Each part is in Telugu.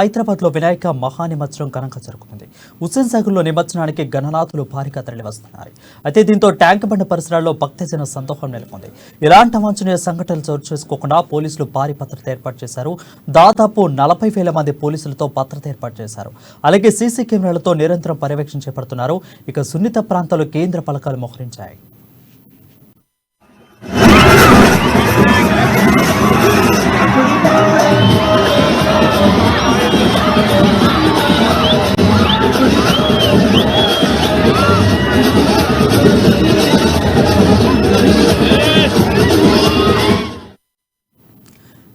హైదరాబాద్లో వినాయక మహానిమజ్జనం ఘనంగా జరుగుతుంది. హుస్సేన్ సాగర్లో నిమజ్జనానికి గణనాథులు భారీగా తరలి వస్తున్నారు. అయితే దీంతో ట్యాంక్ బండ్ పరిసరాల్లో భక్తజన సందోహం నెలకొంది. ఇలాంటి అవాంఛనీయ సంఘటనలు చోటు చేసుకోకుండా పోలీసులు భారీ భద్రత ఏర్పాటు చేశారు. దాదాపు 40,000 మంది పోలీసులతో భద్రత ఏర్పాటు చేశారు. అలాగే సీసీ కెమెరాలతో నిరంతరం పర్యవేక్షణ చేపడుతున్నారు. ఇక సున్నిత ప్రాంతాల్లో కేంద్ర పలకాలు మోహరించాయి.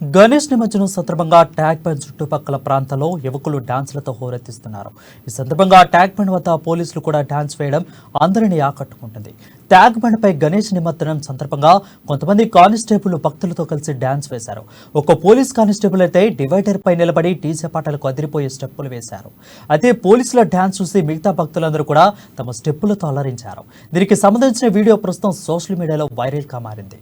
గణేష్ నిమజ్జనం సందర్భంగా ట్యాంక్ బండ్ చుట్టుపక్కల ప్రాంతాల్లో యువకులు డాన్సులతో హోరెత్తిస్తున్నారు. ఈ సందర్భంగా ట్యాంక్ బండ్ వద్ద పోలీసులు కూడా డాన్స్ వేయడం అందరినీ ఆకట్టుకుంటుంది. ట్యాంక్ బండ్ పై గణేష్ నిమజ్జనం సందర్భంగా కొంతమంది కానిస్టేబుల్ భక్తులతో కలిసి డాన్స్ వేశారు. ఒక పోలీస్ కానిస్టేబుల్ అయితే డివైడర్ పై నిలబడి డీజే పాటలకు అదిరిపోయే స్టెప్పులు వేశారు. అయితే పోలీసుల డాన్స్ చూసి మిగతా భక్తులందరూ కూడా తమ స్టెప్పులతో అలరించారు. దీనికి సంబంధించిన వీడియో ప్రస్తుతం సోషల్ మీడియాలో వైరల్ గా మారింది.